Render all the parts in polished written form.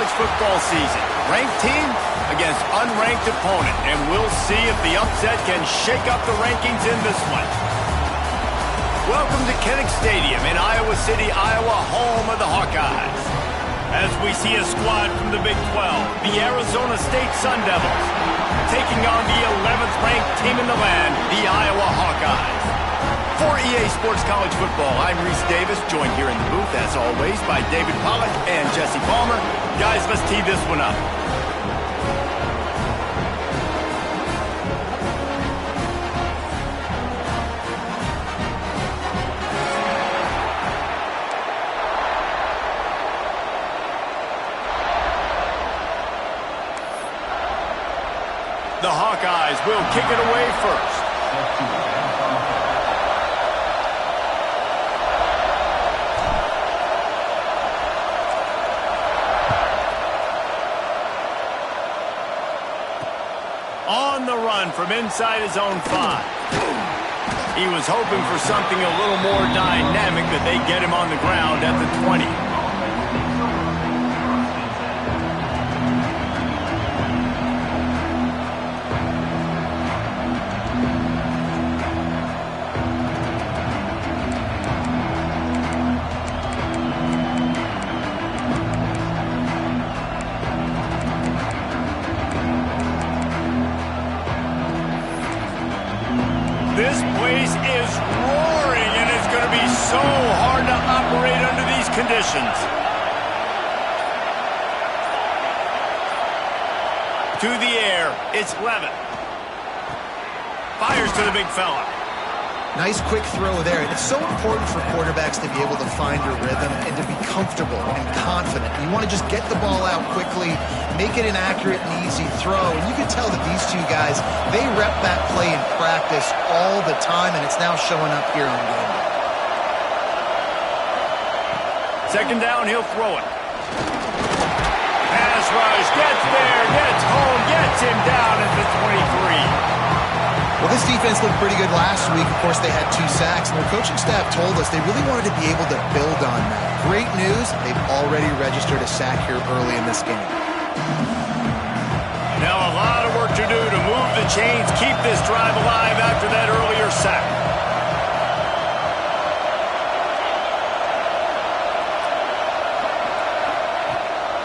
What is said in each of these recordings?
college football season. Ranked team against unranked opponent, and we'll see if the upset can shake up the rankings in this one. Welcome to Kinnick Stadium in Iowa City, Iowa, home of the Hawkeyes. As we see a squad from the Big 12, the Arizona State Sun Devils, taking on the 11th ranked team in the land, the Iowa Hawkeyes. For EA Sports College Football, I'm Reese Davis, joined here in the booth, as always, by David Pollack and Jesse Palmer. Guys, let's tee this one up. The Hawkeyes will kick it away first. On the run from inside his own 5. He was hoping for something a little more dynamic, that they get him on the ground at the 20. This place is roaring, and it's going to be so hard to operate under these conditions. To the air, it's Levin. Fires to the big fella. Nice quick throw there. It's so important for quarterbacks to be able to find your rhythm and to be comfortable and confident. You want to just get the ball out quickly, make it an accurate and easy throw. And you can tell that these two guys, they rep that play in practice all the time, and it's now showing up here on game day. Second down, he'll throw it. Pass rush, gets there, gets home, gets him down at the 23. Well, this defense looked pretty good last week. Of course, they had 2 sacks, and their coaching staff told us they really wanted to be able to build on that. Great news, they've already registered a sack here early in this game. Now a lot of work to do to move the chains, keep this drive alive after that earlier sack.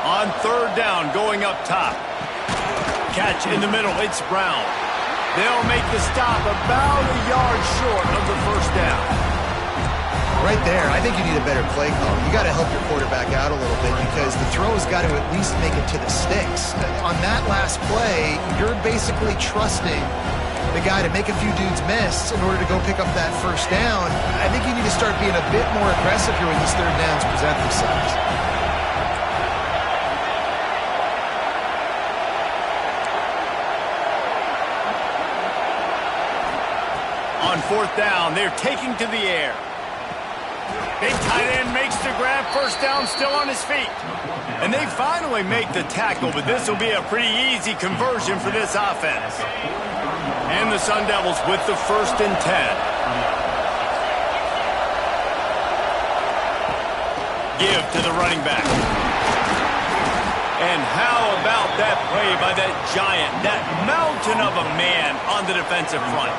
On third down, going up top. Catch in the middle, it's Brown. They'll make the stop about a yard short of the first down. Right there, I think you need a better play call. You got to help your quarterback out a little bit because the throw has got to at least make it to the sticks. On that last play, you're basically trusting the guy to make a few dudes miss in order to go pick up that first down. I think you need to start being a bit more aggressive here when these third downs present themselves. On fourth down, they're taking to the air. Big tight end makes the grab, first down, still on his feet. And they finally make the tackle, but this will be a pretty easy conversion for this offense. And the Sun Devils with the 1st and 10. Give to the running back. And how about that play by that giant, that mountain of a man on the defensive front?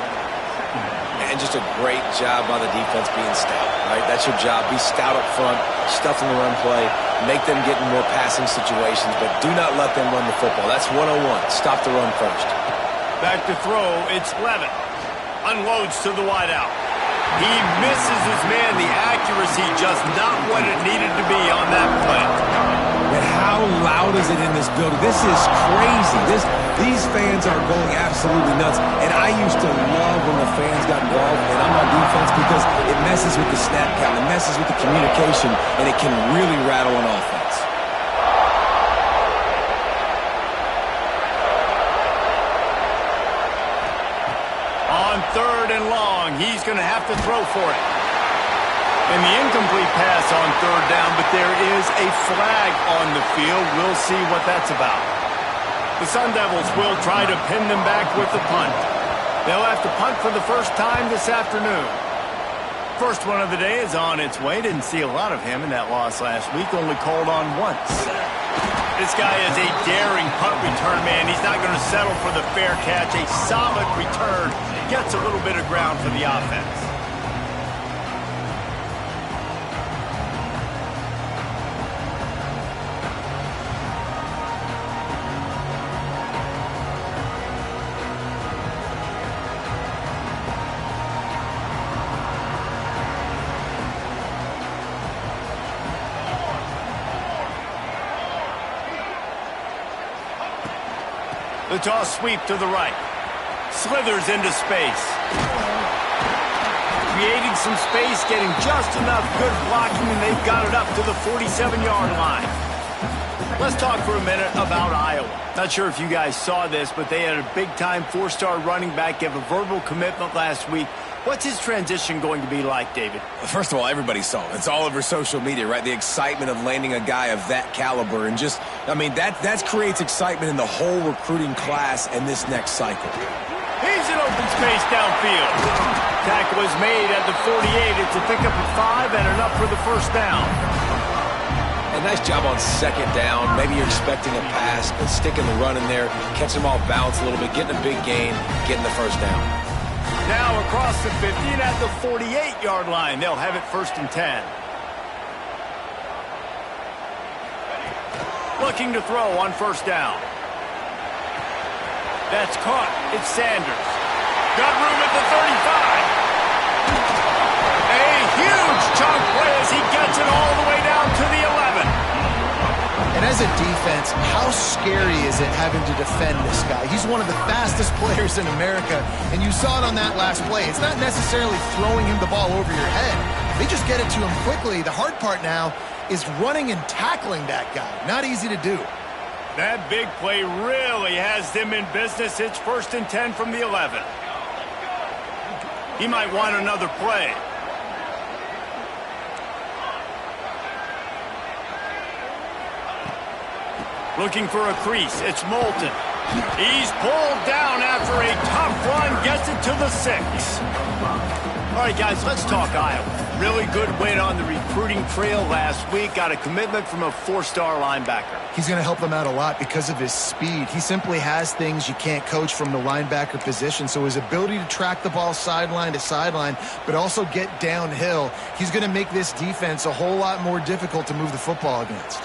And just a great job by the defense being stout, right? That's your job. Be stout up front, stuff in the run play, make them get in more passing situations, but do not let them run the football. That's 101. Stop the run first. Back to throw, it's Levin. Unloads to the wideout. He misses his man. The accuracy just not what it needed to be on that play. And how loud is it in this building? This is crazy. These fans are going absolutely nuts. And I used to love when the fans got involved, and I'm on defense because it messes with the snap count, it messes with the communication, and it can really rattle an offense. On third and long, he's going to have to throw for it. And the incomplete pass on third down, but there is a flag on the field. We'll see what that's about. The Sun Devils will try to pin them back with the punt. They'll have to punt for the first time this afternoon. First one of the day is on its way. Didn't see a lot of him in that loss last week, only called on once. This guy is a daring punt return man. He's not going to settle for the fair catch. A solid return gets a little bit of ground for the offense. The toss sweep to the right. Slithers into space. Creating some space, getting just enough good blocking, and they've got it up to the 47-yard line. Let's talk for a minute about Iowa. Not sure if you guys saw this, but they had a big-time four-star running back give a verbal commitment last week. What's his transition going to be like, David? First of all, everybody saw it. It's all over social media, right? The excitement of landing a guy of that caliber. And just, I mean, that creates excitement in the whole recruiting class and this next cycle. He's in open space downfield. Tackle was made at the 48. It's a pickup of 5 and enough for the first down. A nice job on second down. Maybe you're expecting a pass, but sticking the run in there, catching them off balance a little bit, getting a big gain, getting the first down. Now across the 50 and at the 48-yard line. They'll have it 1st and 10. Looking to throw on 1st down. That's caught. It's Sanders. Got room at the 35. A huge chunk play as he gets it all the way down to the 11. And as a defense, how scary is it having to defend this guy? He's one of the fastest players in America, and you saw it on that last play. It's not necessarily throwing him the ball over your head. They just get it to him quickly. The hard part now is running and tackling that guy. Not easy to do. That big play really has them in business. It's 1st and 10 from the 11. He might want another play. Looking for a crease. It's Moulton. He's pulled down after a tough run. Gets it to the 6. All right, guys, let's talk Iowa. Really good win on the recruiting trail last week. Got a commitment from a 4-star linebacker. He's going to help them out a lot because of his speed. He simply has things you can't coach from the linebacker position. So his ability to track the ball sideline to sideline, but also get downhill, he's going to make this defense a whole lot more difficult to move the football against.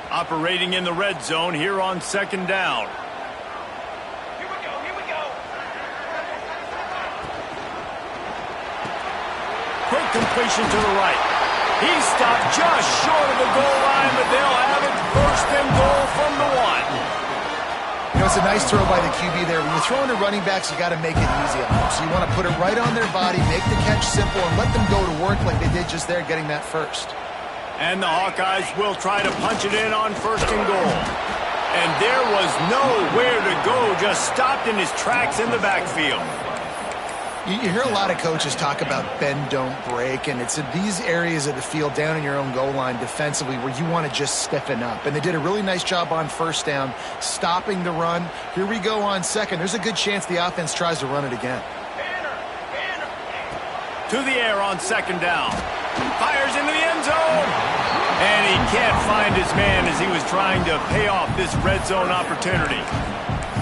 Operating in the red zone here on 2nd down. Here we go. Quick completion to the right. He stopped just short of the goal line, but they'll have it 1st and goal from the 1. You know, it's a nice throw by the QB there. When you're throwing to running backs, you got to make it easy on them. So you want to put it right on their body, make the catch simple, and let them go to work like they did just there, getting that first. And the Hawkeyes will try to punch it in on 1st and goal. And there was nowhere to go, just stopped in his tracks in the backfield. You hear a lot of coaches talk about bend, don't break, and it's in these areas of the field down in your own goal line defensively where you want to just stiffen up. And they did a really nice job on 1st down, stopping the run. Here we go on 2nd. There's a good chance the offense tries to run it again. To the air on 2nd down. Fires into the end zone. And he can't find his man as he was trying to pay off this red zone opportunity.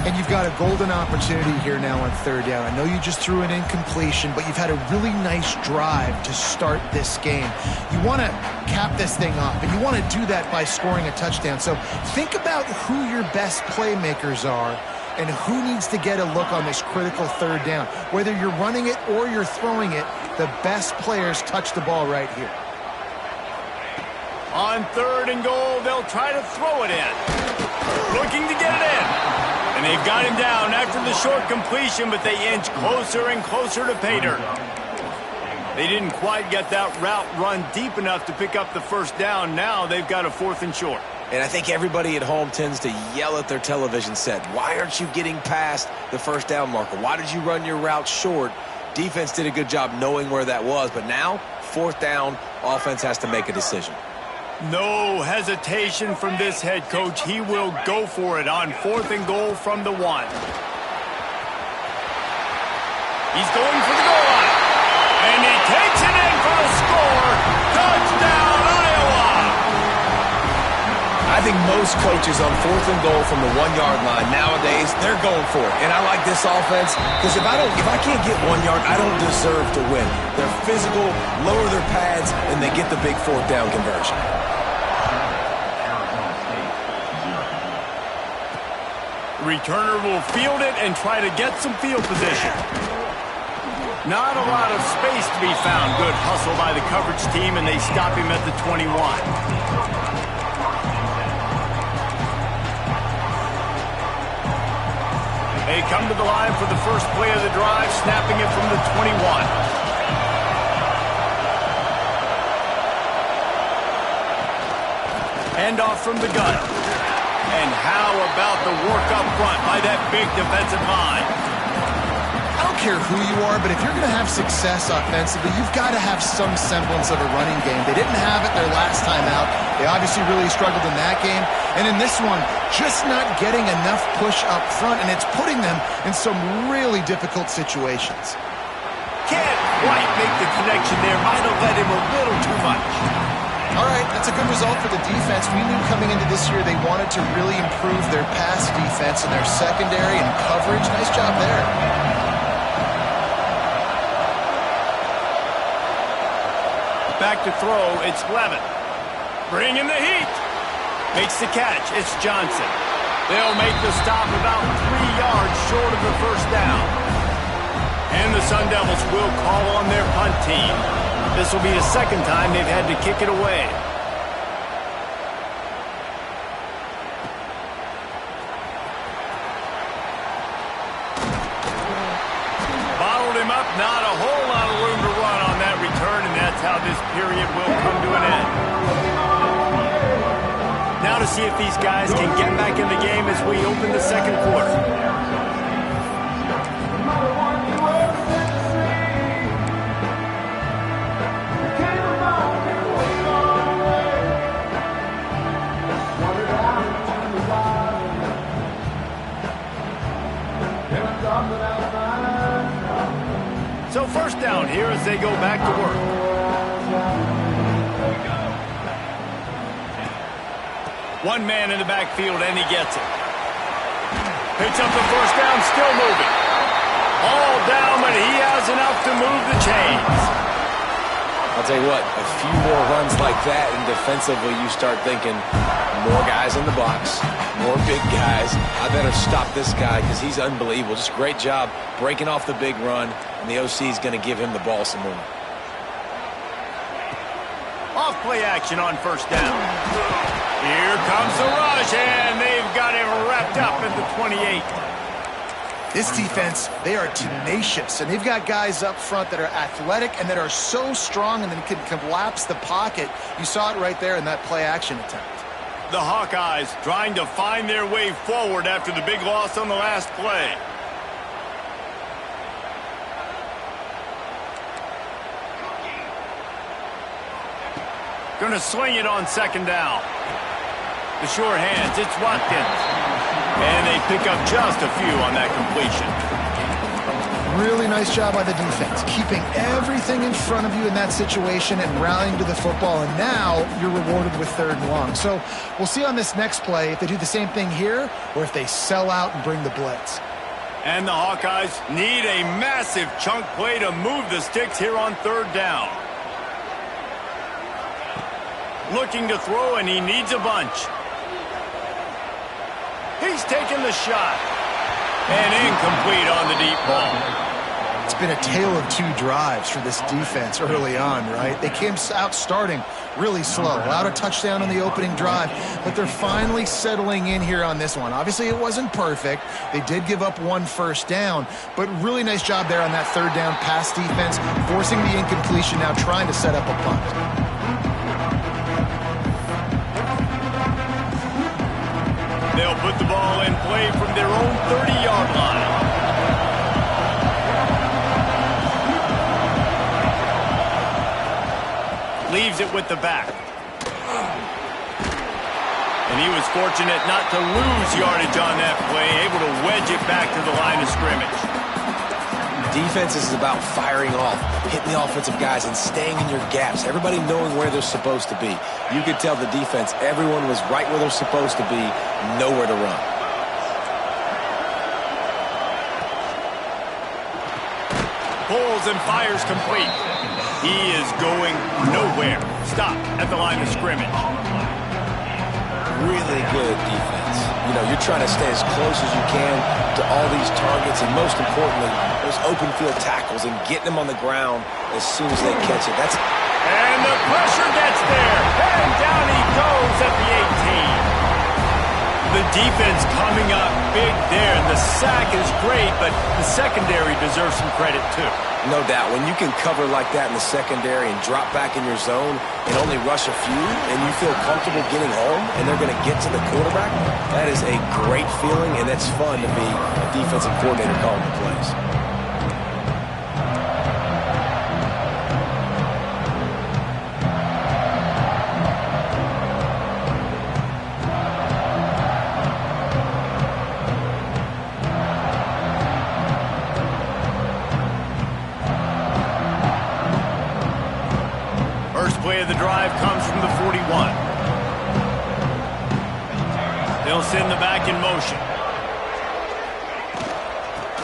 And you've got a golden opportunity here now on 3rd down. I know you just threw an incompletion, but you've had a really nice drive to start this game. You want to cap this thing off, and you want to do that by scoring a touchdown. So think about who your best playmakers are and who needs to get a look on this critical 3rd down. Whether you're running it or you're throwing it, the best players touch the ball right here. On 3rd and goal, they'll try to throw it in. Looking to get it in. And they've got him down after the short completion, but they inch closer and closer to pay dirt. They didn't quite get that route run deep enough to pick up the 1st down. Now they've got a 4th and short. And I think everybody at home tends to yell at their television set, why aren't you getting past the 1st down marker? Why did you run your route short? Defense did a good job knowing where that was, but now 4th down, offense has to make a decision. No hesitation from this head coach. He will go for it on 4th and goal from the 1. He's going for the goal line. And he takes it in for the score. Touchdown, Iowa! I think most coaches on 4th and goal from the 1-yard line nowadays, they're going for it. And I like this offense because if I can't get 1 yard, I don't deserve to win. They're physical, lower their pads, and they get the big 4th down conversion. Returner will field it and try to get some field position. Not a lot of space to be found. Good hustle by the coverage team, and they stop him at the 21. They come to the line for the first play of the drive, snapping it from the 21. Handoff from the gun. And how about the work up front by that big defensive line? I don't care who you are, but if you're going to have success offensively, you've got to have some semblance of a running game. They didn't have it their last time out. They obviously really struggled in that game. And in this one, just not getting enough push up front, and it's putting them in some really difficult situations. Can't quite make the connection there. Might have led him a little too much. All right, that's a good result for the defense. We knew coming into this year they wanted to really improve their pass defense and their secondary and coverage. Nice job there. Back to throw, it's Levin. Bringing the heat. Makes the catch, it's Johnson. They'll make the stop about 3 yards short of the first down. And the Sun Devils will call on their punt team. This will be the second time they've had to kick it away. Bottled him up, not a whole lot of room to run on that return, and that's how this period will come to an end. Now to see if these guys can get back in the game as we open the second quarter. So first down here as they go back to work. One man in the backfield, and he gets it. Picks up the first down, still moving. All down, but he has enough to move the chains. I'll tell you what, a few more runs like that, and defensively you start thinking more guys in the box, more big guys. I better stop this guy because he's unbelievable. Just great job breaking off the big run, and the OC is going to give him the ball some more. Off play action on first down. Here comes the rush, and they've got him wrapped up at the 28. This defense, they are tenacious, and they've got guys up front that are athletic and that are so strong and then can collapse the pocket. You saw it right there in that play action attempt. The Hawkeyes trying to find their way forward after the big loss on the last play. Going to sling it on second down. The sure hands, it's Watkins. And they pick up just a few on that completion. Really nice job by the defense, keeping everything in front of you in that situation and rallying to the football. And now you're rewarded with 3rd and long. So we'll see on this next play if they do the same thing here or if they sell out and bring the blitz. And the Hawkeyes need a massive chunk play to move the sticks here on 3rd down. Looking to throw, and he needs a bunch. He's taking the shot. And incomplete on the deep ball. It's been a tale of 2 drives for this defense early on, right? They came out starting really slow, allowed a touchdown on the opening drive, but they're finally settling in here on this one. Obviously, it wasn't perfect. They did give up 1 first down, but really nice job there on that 3rd down pass defense, forcing the incompletion, now trying to set up a punt. They'll put the ball in play from their own 30-yard line. Leaves it with the back. And he was fortunate not to lose yardage on that play, able to wedge it back to the line of scrimmage. Defense is about firing off, hitting the offensive guys, and staying in your gaps. Everybody knowing where they're supposed to be. You could tell the defense, everyone was right where they're supposed to be, nowhere to run. Pulls and fires complete. He is going nowhere. Stop at the line of scrimmage. Really good defense. You know, you're trying to stay as close as you can to all these targets, and most importantly, those open field tackles and getting them on the ground as soon as they catch it. And the pressure gets there. And down he goes at the 18. The defense coming up big there. The sack is great, but the secondary deserves some credit too. No doubt. When you can cover like that in the secondary and drop back in your zone and only rush a few, and you feel comfortable getting home and they're going to get to the quarterback, that is a great feeling, and it's fun to be a defensive coordinator calling the plays. Play of the drive comes from the 41. They'll send the back in motion.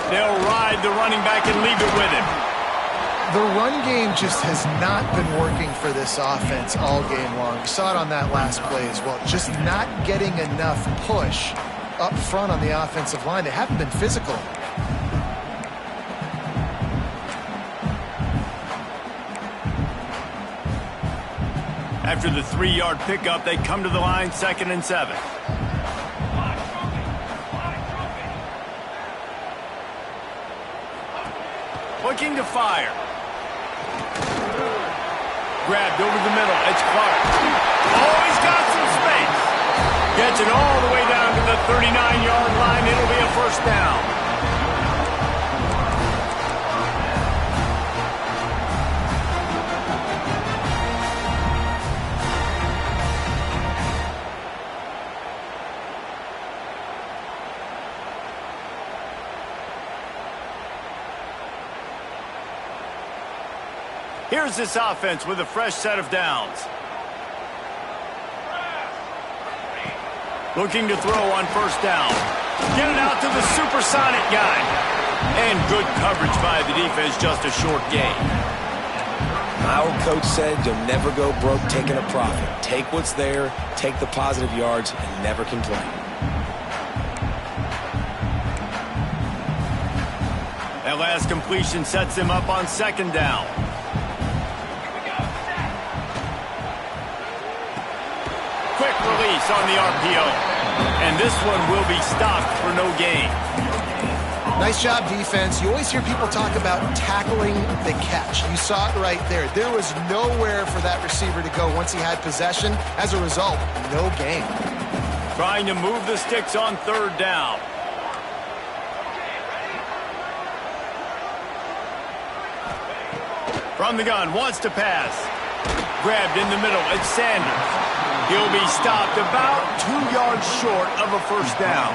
They'll ride the running back and leave it with him. The run game just has not been working for this offense all game long. We saw it on that last play as well. Just not getting enough push up front on the offensive line. They haven't been physical. After the 3-yard pickup, they come to the line, 2nd and 7. Looking to fire. Grabbed over the middle. It's Clark. Oh, he's got some space. Gets it all the way down to the 39-yard line. It'll be a first down. Here's this offense with a fresh set of downs. Looking to throw on first down. Get it out to the supersonic guy. And good coverage by the defense, just a short gain. Our coach said you'll never go broke taking a profit. Take what's there, take the positive yards, and never complain. That last completion sets him up on 2nd down. Quick release on the RPO. And this one will be stopped for no gain. Nice job, defense. You always hear people talk about tackling the catch. You saw it right there. There was nowhere for that receiver to go once he had possession. As a result, no gain. Trying to move the sticks on 3rd down. From the gun, wants to pass. Grabbed in the middle, it's Sanders. He'll be stopped about 2 yards short of a first down.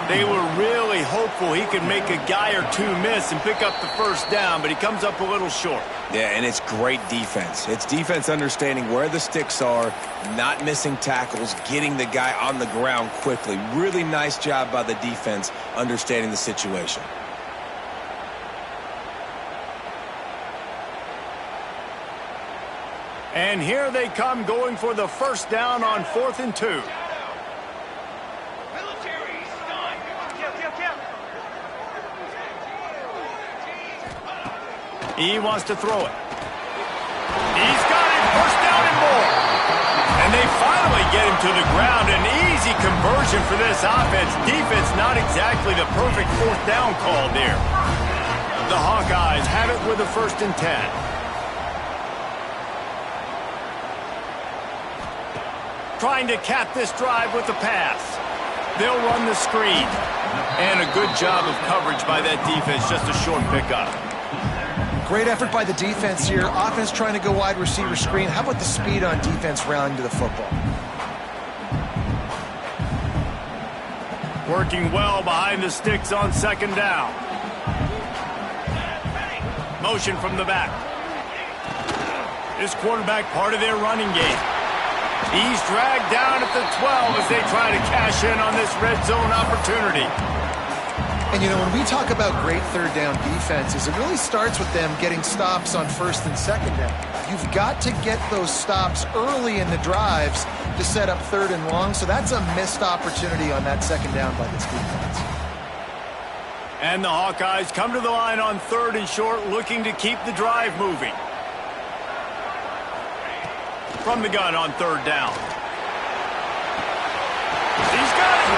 They were really hopeful he could make a guy or two miss and pick up the first down, but he comes up a little short. Yeah, and it's great defense. It's defense understanding where the sticks are, not missing tackles, getting the guy on the ground quickly. Really nice job by the defense understanding the situation. And here they come going for the first down on 4th and 2. He wants to throw it. He's got it, first down and more. And they finally get him to the ground. An easy conversion for this offense. Defense not exactly the perfect 4th down call there. The Hawkeyes have it with a 1st and 10. Trying to cap this drive with the pass. They'll run the screen. And a good job of coverage by that defense, just a short pickup. Great effort by the defense here. Offense trying to go wide receiver screen. How about the speed on defense rounding to the football? Working well behind the sticks on 2nd down. Motion from the back. This quarterback part of their running game. He's dragged down at the 12 as they try to cash in on this red zone opportunity. And, you know, when we talk about great third down defenses, it really starts with them getting stops on first and second down. You've got to get those stops early in the drives to set up third and long, so that's a missed opportunity on that second down by this defense. And the Hawkeyes come to the line on third and short, looking to keep the drive moving. From the gun on third down. He's got it.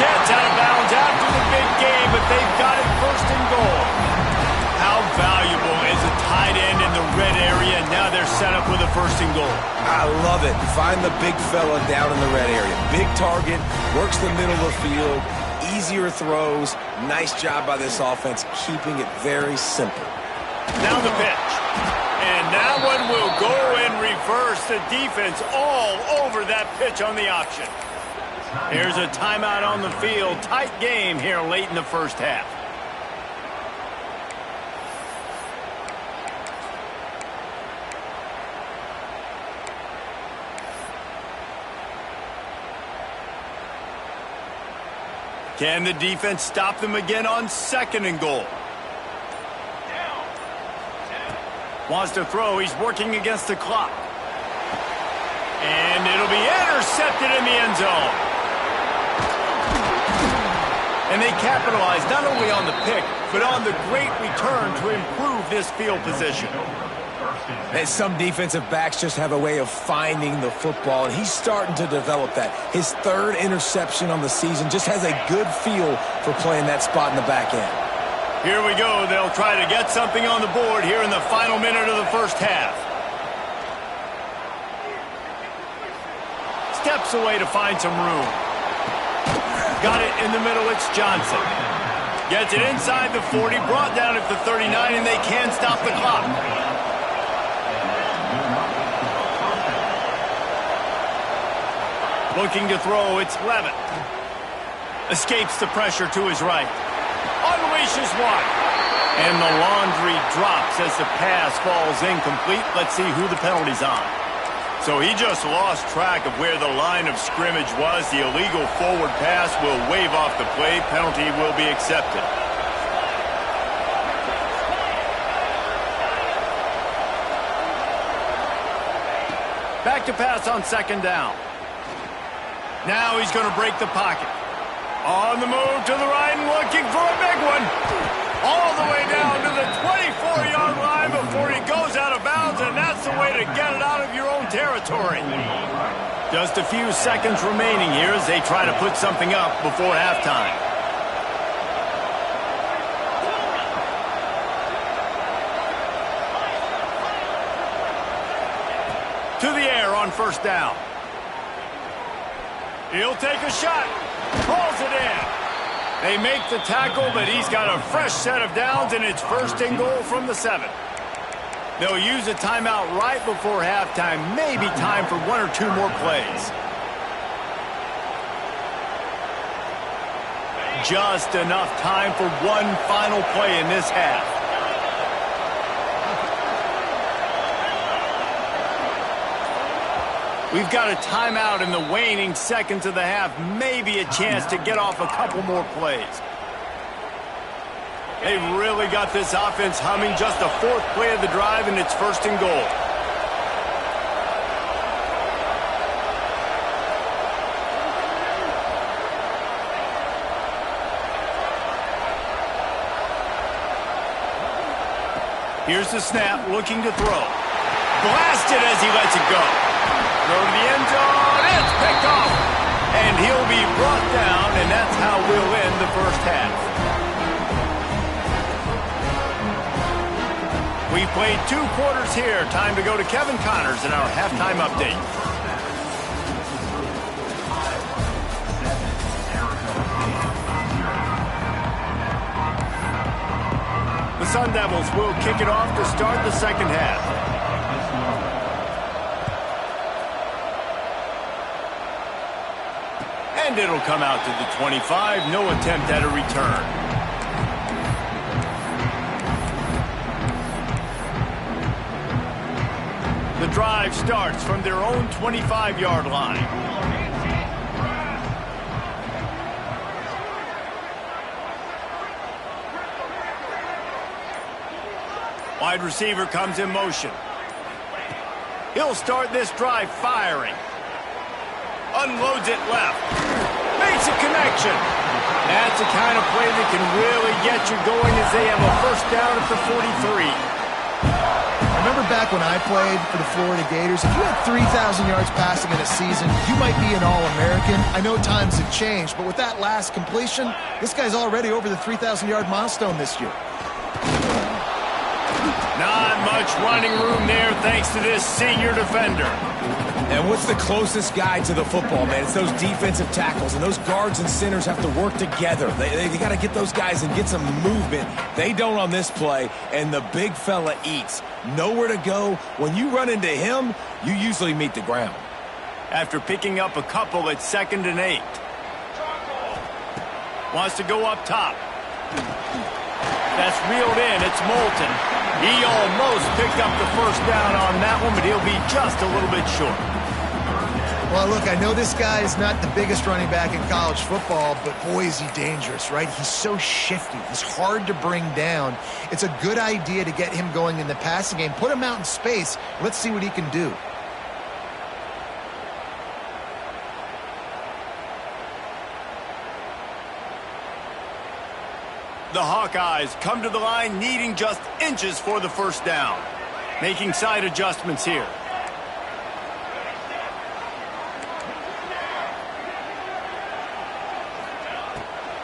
Gets out of bounds after the big game, but they've got it first and goal. How valuable is a tight end in the red area? Now they're set up with a first and goal. I love it. Find the big fella down in the red area. Big target, works the middle of the field, easier throws. Nice job by this offense, keeping it very simple. Now the pitch. And that one will go in reverse. The defense all over that pitch on the option. Here's a timeout on the field. Tight game here late in the first half. Can the defense stop them again on second and goal? Wants to throw. He's working against the clock. And it'll be intercepted in the end zone. And they capitalize not only on the pick, but on the great return to improve this field position. And some defensive backs just have a way of finding the football, and he's starting to develop that. His third interception on the season, just has a good feel for playing that spot in the back end. Here we go. They'll try to get something on the board here in the final minute of the first half. Steps away to find some room. Got it in the middle. It's Johnson. Gets it inside the 40, brought down at the 39, and they can stop the clock. Looking to throw, it's Levitt. Escapes the pressure to his right. Unleashes one. And the laundry drops as the pass falls incomplete. Let's see who the penalty's on. So he just lost track of where the line of scrimmage was. The illegal forward pass will wave off the play. Penalty will be accepted. Back to pass on second down. Now he's going to break the pocket. On the move to the right and looking for a big one. All the way down to the 24-yard line before he goes out of bounds, and that's the way to get it out of your own territory. Just a few seconds remaining here as they try to put something up before halftime. To the air on first down. He'll take a shot. Pulls it in. They make the tackle, but he's got a fresh set of downs, and it's first and goal from the 7. They'll use a timeout right before halftime. Maybe time for one or two more plays. Just enough time for one final play in this half. We've got a timeout in the waning seconds of the half. Maybe a chance to get off a couple more plays. They've really got this offense humming. Just the fourth play of the drive, and it's first and goal. Here's the snap, looking to throw. Blasted as he lets it go. Throw to the end zone, it's picked off. And he'll be brought down, and that's how we'll end the first half. We've played 2 quarters here. Time to go to Kevin Connors in our halftime update. The Sun Devils will kick it off to start the second half. And it'll come out to the 25. No attempt at a return. drive starts from their own 25-yard line. Wide receiver comes in motion. He'll start this drive firing. Unloads it left. Makes a connection. That's the kind of play that can really get you going as they have a first down at the 43. Remember back when I played for the Florida Gators, if you had 3,000 yards passing in a season, you might be an All-American. I know times have changed, but with that last completion, this guy's already over the 3,000-yard milestone this year. Not much running room there thanks to this senior defender. And what's the closest guy to the football, man? It's those defensive tackles, and those guards and centers have to work together. They got to get those guys and get some movement. They don't on this play, and the big fella eats. Nowhere to go. When you run into him, you usually meet the ground. After picking up a couple at 2nd and 8. Wants to go up top. That's reeled in. It's Moulton. He almost picked up the first down on that one, but he'll be just a little bit short. Well, look, I know this guy is not the biggest running back in college football, but boy, is he dangerous, right? He's so shifty. He's hard to bring down. It's a good idea to get him going in the passing game. Put him out in space. Let's see what he can do. The Hawkeyes come to the line needing just inches for the first down. Making side adjustments here.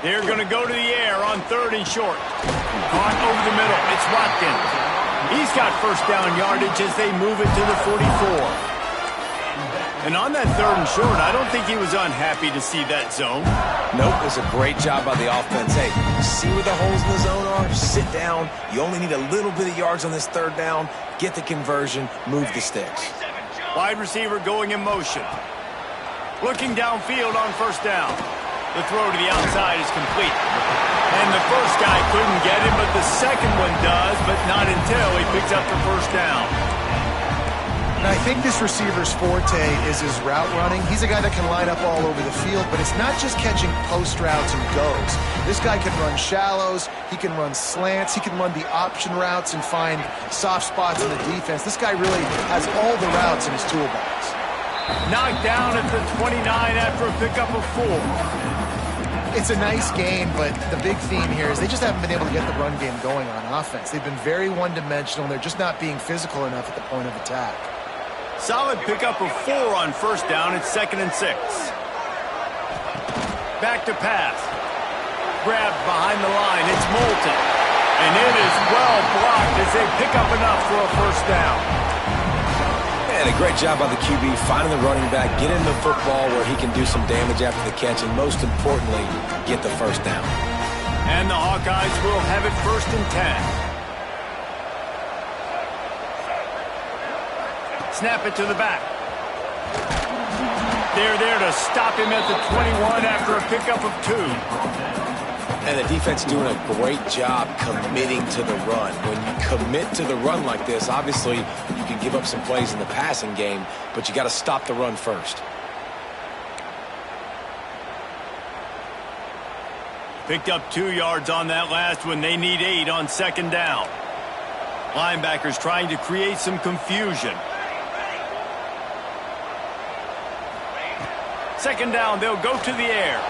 They're going to go to the air on 3rd and short. Caught over the middle. It's Watkins. He's got first down yardage as they move it to the 44. And on that 3rd and short, I don't think he was unhappy to see that zone. Nope, it was a great job by the offense. Hey, see where the holes in the zone are? Sit down. You only need a little bit of yards on this 3rd down. Get the conversion. Move the sticks. Wide receiver going in motion. Looking downfield on first down. The throw to the outside is complete. And the first guy couldn't get him, but the second one does, but not until he picks up the first down. And I think this receiver's forte is his route running. He's a guy that can line up all over the field, but it's not just catching post routes and goes. This guy can run shallows, he can run slants, he can run the option routes and find soft spots in the defense. This guy really has all the routes in his toolbox. Knocked down at the 29 after a pickup of 4. It's a nice game, but the big theme here is they just haven't been able to get the run game going on offense. They've been very one-dimensional, and they're just not being physical enough at the point of attack. Solid pickup of 4 on first down. It's 2nd and 6. Back to pass. Grabbed behind the line. It's Moulton. And it is well blocked as they pick up enough for a first down. And a great job by the QB finding the running back, get him the football where he can do some damage after the catch, and most importantly, get the first down. And the Hawkeyes will have it 1st and 10. Snap it to the back. They're there to stop him at the 21 after a pickup of 2. And the defense doing a great job committing to the run. When you commit to the run like this, obviously you can give up some plays in the passing game, but you got to stop the run first. Picked up 2 yards on that last one. They need 8 on 2nd down. Linebackers trying to create some confusion. 2nd down, they'll go to the air.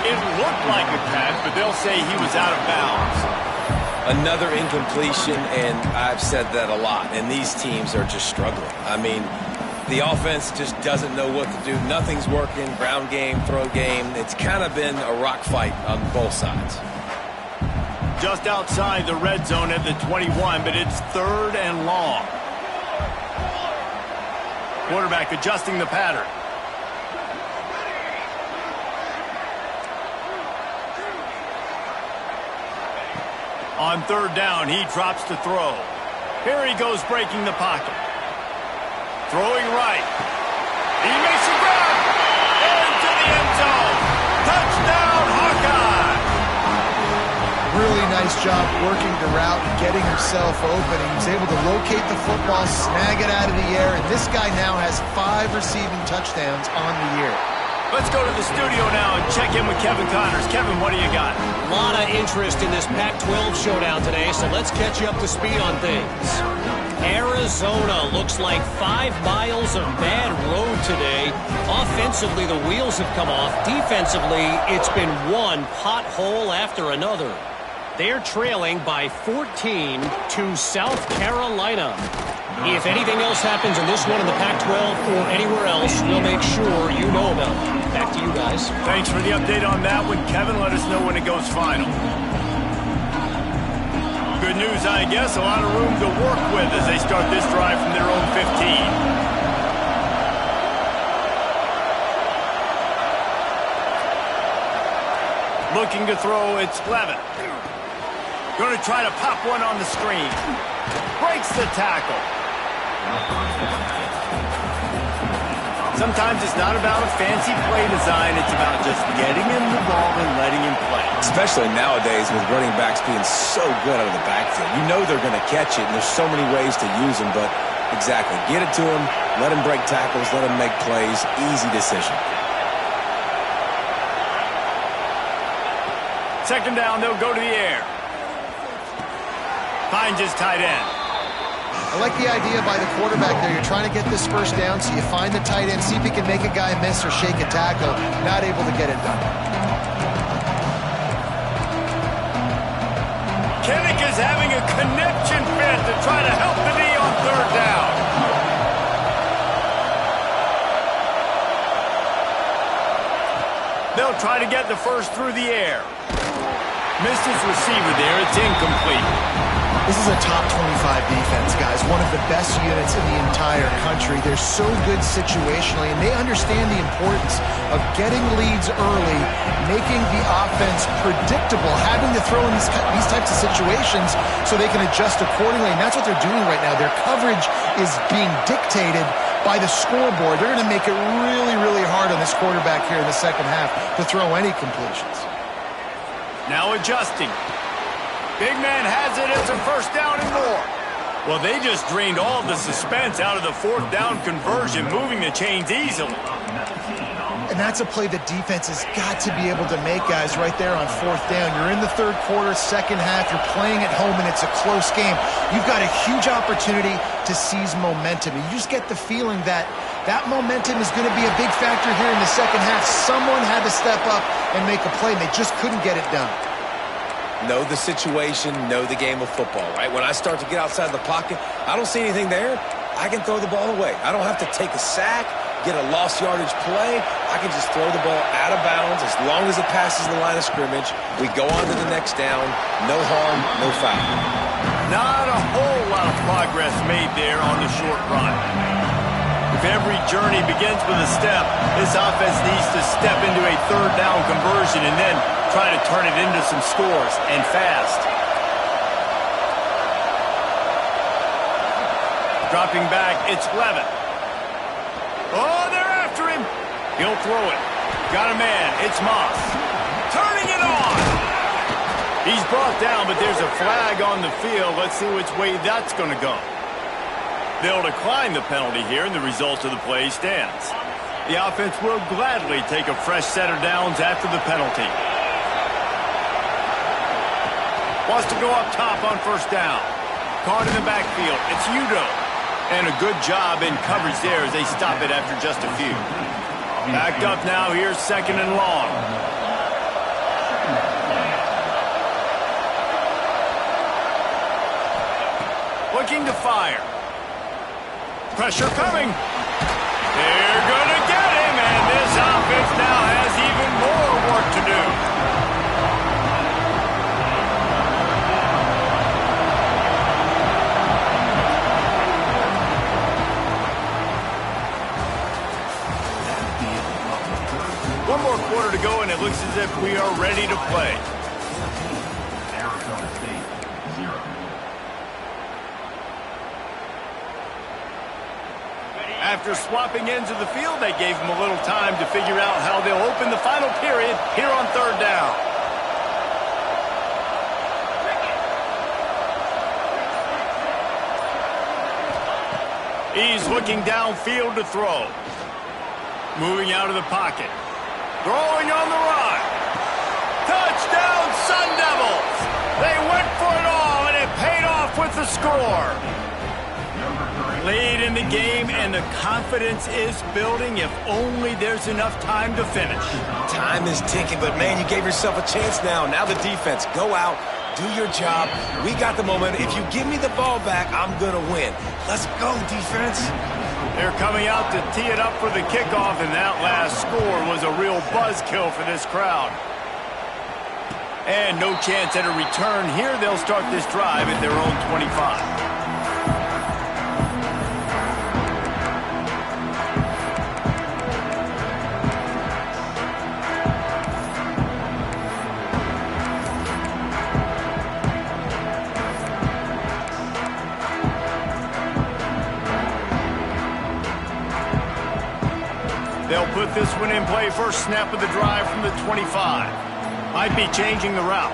It looked like a catch, but they'll say he was out of bounds. Another incompletion, and I've said that a lot, and these teams are just struggling. I mean, the offense just doesn't know what to do. Nothing's working, ground game, throw game. It's kind of been a rock fight on both sides. Just outside the red zone at the 21, but it's 3rd and long. Quarterback adjusting the pattern. On 3rd down, he drops to throw. Here he goes breaking the pocket. Throwing right. He makes a grab. Into the end zone. Touchdown, Hawkeye. Really nice nice job working the route and getting himself open. He was able to locate the football, snag it out of the air, and this guy now has 5 receiving touchdowns on the year. Let's go to the studio now and check in with Kevin Connors. Kevin, what do you got? A lot of interest in this Pac-12 showdown today, so let's catch you up to speed on things. Arizona looks like 5 miles of bad road today. Offensively, the wheels have come off. Defensively, it's been one pothole after another. They're trailing by 14 to South Carolina. If anything else happens in this one in the Pac-12 or anywhere else, we'll make sure you know about it. Back to you guys. Thanks for the update on that one, Kevin. Let us know when it goes final. Good news, I guess. A lot of room to work with as they start this drive from their own 15. Looking to throw, it's Levin. Going to try to pop one on the screen. Breaks the tackle. Sometimes it's not about a fancy play design. It's about just getting him the ball and letting him play. Especially nowadays with running backs being so good out of the backfield. You know they're going to catch it, and there's so many ways to use them, but exactly. Get it to him, let him break tackles, let him make plays. Easy decision. Second down, they'll go to the air. Finds his tight end. I like the idea by the quarterback there. You're trying to get this first down, so you find the tight end, see if he can make a guy miss or shake a tackle. Not able to get it done. Kinnick is having a connection fit to try to help the knee on third down. They'll try to get the first through the air. Missed his receiver there. It's incomplete. This is a top 25 defense, guys. One of the best units in the entire country. They're so good situationally, and they understand the importance of getting leads early, making the offense predictable, having to throw in these types of situations so they can adjust accordingly, and that's what they're doing right now. Their coverage is being dictated by the scoreboard. They're going to make it really, really hard on this quarterback here in the second half to throw any completions. Now adjusting. Big man has it. It's a first down and more. Well, they just drained all the suspense out of the fourth down conversion, moving the chains easily. And that's a play the defense has got to be able to make, guys, right there on fourth down. You're in the third quarter, second half. You're playing at home, and it's a close game. You've got a huge opportunity to seize momentum. And you just get the feeling that that momentum is going to be a big factor here in the second half. Someone had to step up and make a play, and they just couldn't get it done. Know the situation, know the game of football, right? When I start to get outside the pocket, I don't see anything there. I can throw the ball away. I don't have to take a sack, get a lost yardage play. I can just throw the ball out of bounds as long as it passes the line of scrimmage. We go on to the next down. No harm, no foul. Not a whole lot of progress made there on the short run. If every journey begins with a step, this offense needs to step into a third down conversion and then try to turn it into some scores, and fast. Dropping back, it's Levin. Oh, they're after him. He'll throw it. Got a man, it's Moss. Turning it on. He's brought down, but there's a flag on the field. Let's see which way that's going to go. They'll decline the penalty here, and the result of the play stands. The offense will gladly take a fresh set of downs after the penalty. Wants to go up top on first down. Caught in the backfield. It's Udo. And a good job in coverage there as they stop it after just a few. Backed up now. Here's second and long. Looking to fire. Pressure coming. They're going to get him, and this offense now has even more work to do. One more quarter to go, and it looks as if we are ready to play. After swapping ends of the field, they gave them a little time to figure out how they'll open the final period here on third down. He's looking downfield to throw. Moving out of the pocket. Throwing on the run. Touchdown, Sun Devils! They went for it all, and it paid off with the score. Lead in the game, and the confidence is building if only there's enough time to finish. Time is ticking, but, man, you gave yourself a chance now. Now the defense, go out, do your job. We got the momentum. If you give me the ball back, I'm going to win. Let's go, defense. They're coming out to tee it up for the kickoff, and that last score was a real buzzkill for this crowd. And no chance at a return here. They'll start this drive at their own 25. They'll put this one in play first snap of the drive from the 25. Might be changing the route.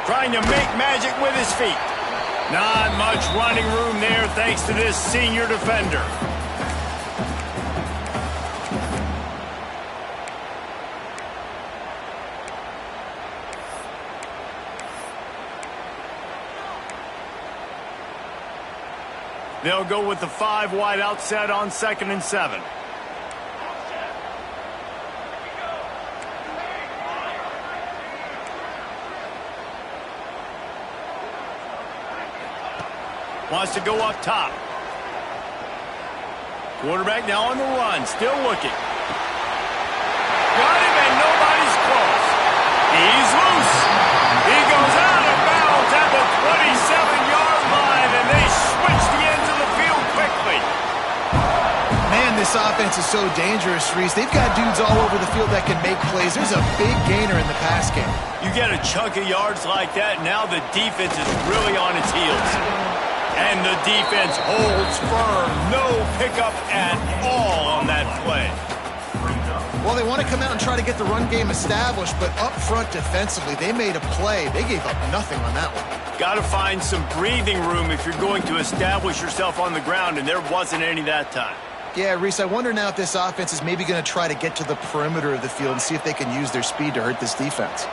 Trying to make magic with his feet. Not much running room there thanks to this senior defender. They'll go with the 5 wide out set on 2nd and 7. Wants to go up top. Quarterback now on the run, still looking. Got him and nobody's close. He's loose. He goes out of bounds at the 27-yard line, and they switch the ends of the field quickly. Man, this offense is so dangerous, Reese. They've got dudes all over the field that can make plays. There's a big gainer in the pass game. You get a chunk of yards like that, now the defense is really on its heels. And the defense holds firm. No pickup at all on that play. Well, they want to come out and try to get the run game established, but up front defensively, they made a play. They gave up nothing on that one. Got to find some breathing room if you're going to establish yourself on the ground, and there wasn't any that time. Yeah, Reese, I wonder now if this offense is maybe going to try to get to the perimeter of the field and see if they can use their speed to hurt this defense.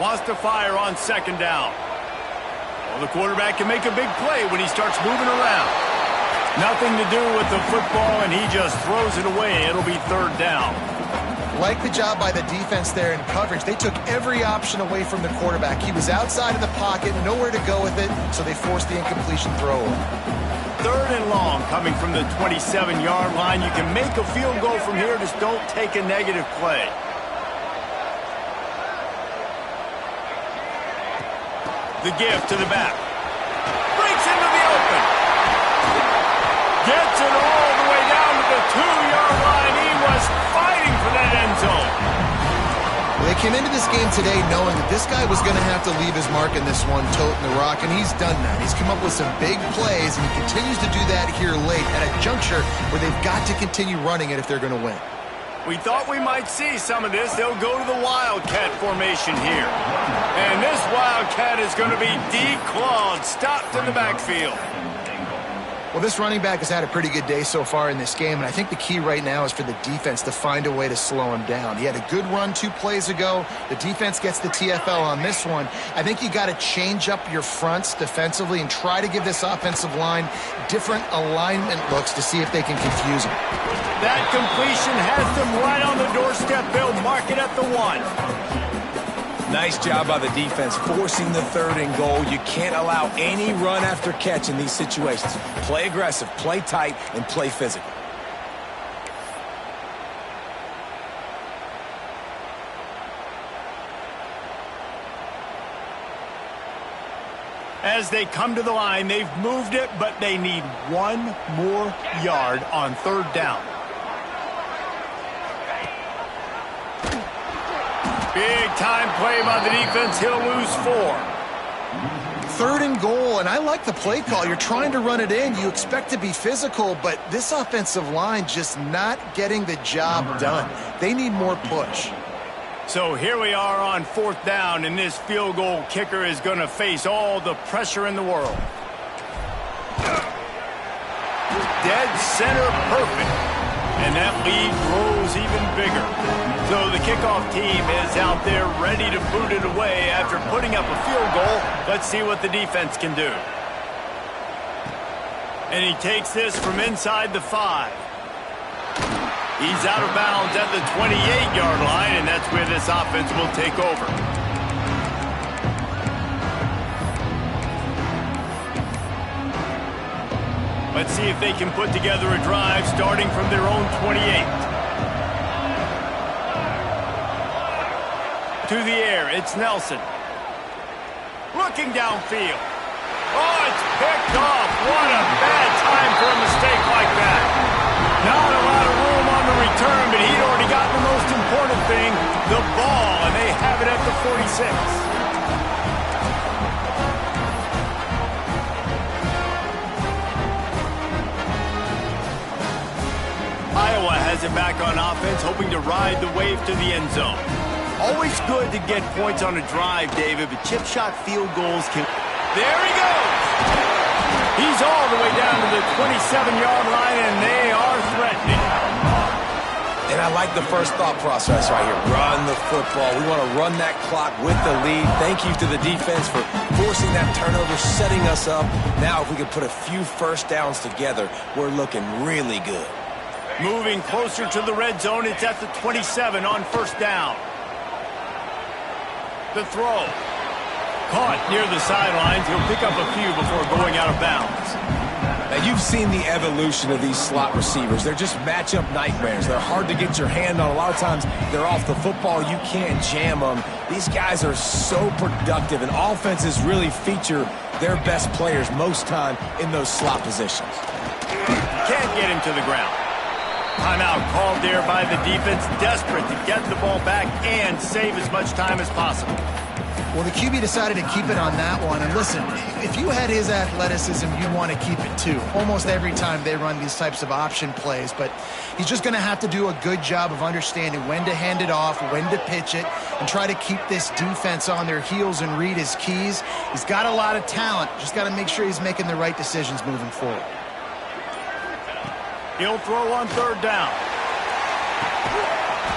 Wants to fire on 2nd down. Well, the quarterback can make a big play when he starts moving around. Nothing to do with the football, and he just throws it away. It'll be 3rd down. Like the job by the defense there in coverage. They took every option away from the quarterback. He was outside of the pocket, nowhere to go with it, so they forced the incompletion throw. 3rd and long coming from the 27-yard line. You can make a field goal from here, just don't take a negative play. The give to the back. Breaks into the open. Gets it all the way down to the 2-yard line. He was fighting for that end zone. Well, they came into this game today knowing that this guy was going to have to leave his mark in this one, toting the rock, and he's done that. He's come up with some big plays, and he continues to do that here late at a juncture where they've got to continue running it if they're going to win. We thought we might see some of this. They'll go to the Wildcat formation here. And this Wildcat is going to be declawed, stopped in the backfield. Well, this running back has had a pretty good day so far in this game, and I think the key right now is for the defense to find a way to slow him down. He had a good run 2 plays ago. The defense gets the TFL on this one. I think you got to change up your fronts defensively and try to give this offensive line different alignment looks to see if they can confuse him. That completion has them right on the doorstep. They'll mark it at the 1. Nice job by the defense forcing the 3rd and goal. You can't allow any run after catch in these situations. Play aggressive, play tight, and play physical. As they come to the line, they've moved it, but they need 1 more yard on 3rd down. Big time play by the defense. He'll lose 4. 3rd and goal, and I like the play call. You're trying to run it in. You expect to be physical, but this offensive line just not getting the job done. They need more push. So here we are on 4th down, and this field goal kicker is going to face all the pressure in the world. Dead center perfect. And that lead grows even bigger. So the kickoff team is out there ready to boot it away after putting up a field goal. Let's see what the defense can do. And he takes this from inside the 5. He's out of bounds at the 28-yard line, and that's where this offense will take over. Let's see if they can put together a drive starting from their own 28. To the air, it's Nelson. Looking downfield. Oh, it's picked off. What a bad time for a mistake like that. Not a lot of room on the return, but he'd already gotten the most important thing, the ball, and they have it at the 46. Iowa has it back on offense, hoping to ride the wave to the end zone. Always good to get points on a drive, David, but chip shot field goals can... There he goes! He's all the way down to the 27-yard line, and they are threatening. And I like the first thought process right here. Run the football. We want to run that clock with the lead. Thank you to the defense for forcing that turnover, setting us up. Now if we can put a few first downs together, we're looking really good. Moving closer to the red zone, it's at the 27 on 1st down. The throw. Caught near the sidelines. He'll pick up a few before going out of bounds. Now, you've seen the evolution of these slot receivers. They're just matchup nightmares. They're hard to get your hand on. A lot of times, they're off the football. You can't jam them. These guys are so productive, and offenses really feature their best players most time in those slot positions. Can't get him to the ground. Timeout called there by the defense, desperate to get the ball back and save as much time as possible. Well, the QB decided to keep it on that one. And listen, if you had his athleticism, you'd want to keep it too. Almost every time they run these types of option plays. But he's just going to have to do a good job of understanding when to hand it off, when to pitch it, and try to keep this defense on their heels and read his keys. He's got a lot of talent. Just got to make sure he's making the right decisions moving forward. He'll throw on 3rd down.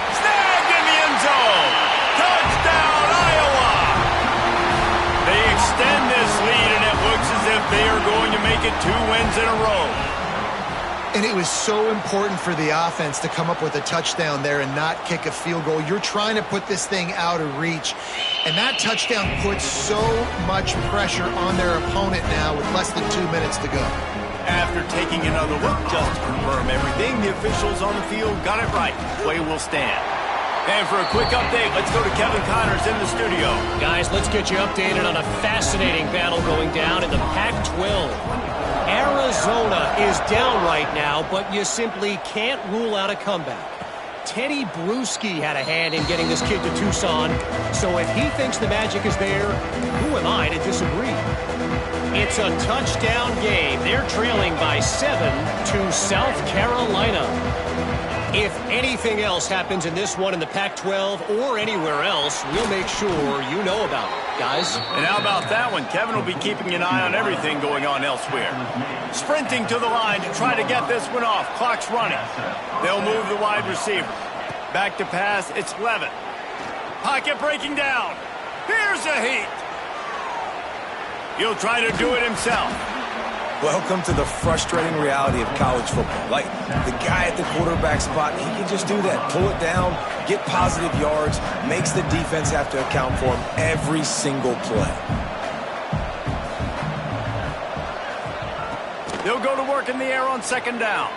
Snagged in the end zone. Touchdown, Iowa. They extend this lead, and it looks as if they are going to make it 2 wins in a row. And it was so important for the offense to come up with a touchdown there and not kick a field goal. You're trying to put this thing out of reach. And that touchdown puts so much pressure on their opponent now with less than 2 minutes to go. After taking another look just to confirm everything, the officials on the field got it right. Play will stand. And for a quick update, let's go to Kevin Connors in the studio. Guys, let's get you updated on a fascinating battle going down in the Pac-12. Arizona is down right now, but you simply can't rule out a comeback. Teddy Bruschi had a hand in getting this kid to Tucson, so if he thinks the magic is there, who am I to disagree? It's a touchdown game. They're trailing by 7 to South Carolina. If anything else happens in this one in the Pac-12 or anywhere else, we'll make sure you know about it, guys. And how about that one? Kevin will be keeping an eye on everything going on elsewhere. Sprinting to the line to try to get this one off. Clock's running. They'll move the wide receiver. Back to pass, it's Levitt. Pocket breaking down. Here's a heat. He'll try to do it himself. Welcome to the frustrating reality of college football. Like, the guy at the quarterback spot, he can just do that. Pull it down, get positive yards, makes the defense have to account for him every single play. They'll go to work in the air on 2nd down.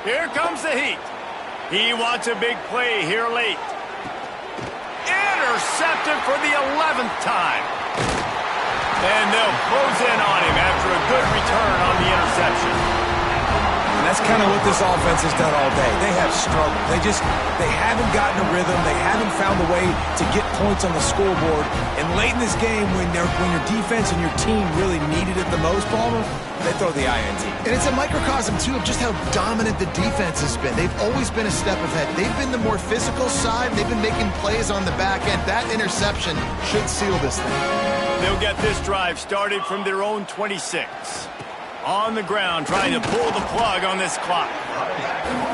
Here comes the heat. He wants a big play here late. Intercepted for the 11th time. And they'll close in on him after a good return on the interception. And that's kind of what this offense has done all day. They have struggled. They haven't gotten a rhythm. They haven't found a way to get points on the scoreboard. And late in this game, when your defense and your team really needed it the most, Palmer, they throw the INT. And it's a microcosm, too, of just how dominant the defense has been. They've always been a step ahead. They've been the more physical side. They've been making plays on the back end. That interception should seal this thing. They'll get this drive started from their own 26. On the ground, trying to pull the plug on this clock.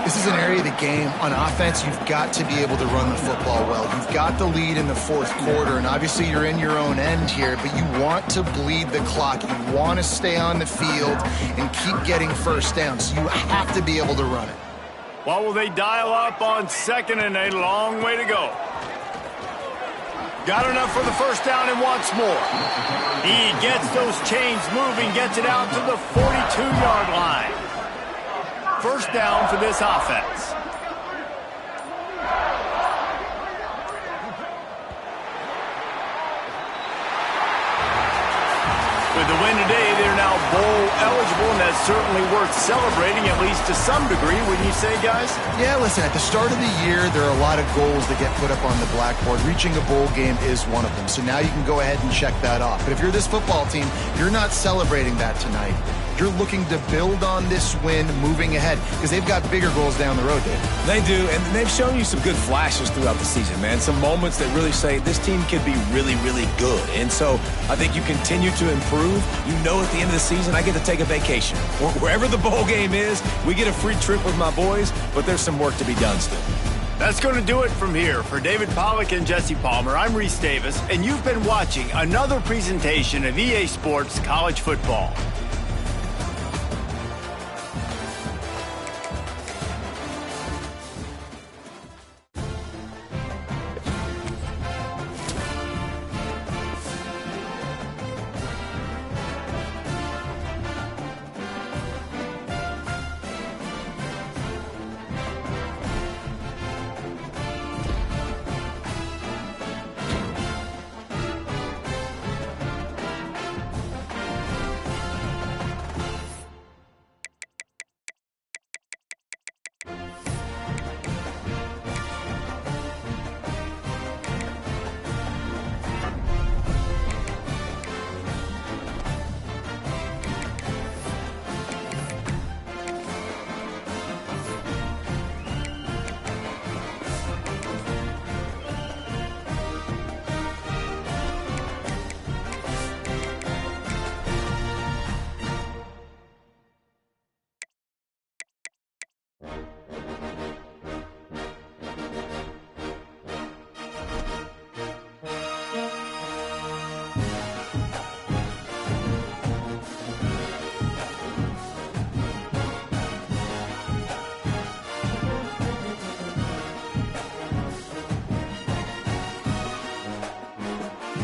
This is an area of the game. On offense, you've got to be able to run the football well. You've got the lead in the fourth quarter, and obviously you're in your own end here, but you want to bleed the clock. You want to stay on the field and keep getting first down, so you have to be able to run it. What will they dial up on second and a long way to go? Got enough for the first down and wants more. He gets those chains moving, gets it out to the 42-yard line. First down for this offense. With the win today, they're now bowl eligible, and that's certainly worth celebrating, at least to some degree, wouldn't you say, guys? Yeah, listen, at the start of the year, there are a lot of goals that get put up on the blackboard. Reaching a bowl game is one of them, so now you can go ahead and check that off. But if you're this football team, you're not celebrating that tonight. You're looking to build on this win moving ahead because they've got bigger goals down the road, Dave. They do, and they've shown you some good flashes throughout the season, man. Some moments that really say this team can be really, really good. And so I think you continue to improve. You know at the end of the season, I get to take a vacation. Wherever the bowl game is, we get a free trip with my boys, but there's some work to be done still. That's going to do it from here. For David Pollack and Jesse Palmer, I'm Reese Davis, and you've been watching another presentation of EA Sports College Football.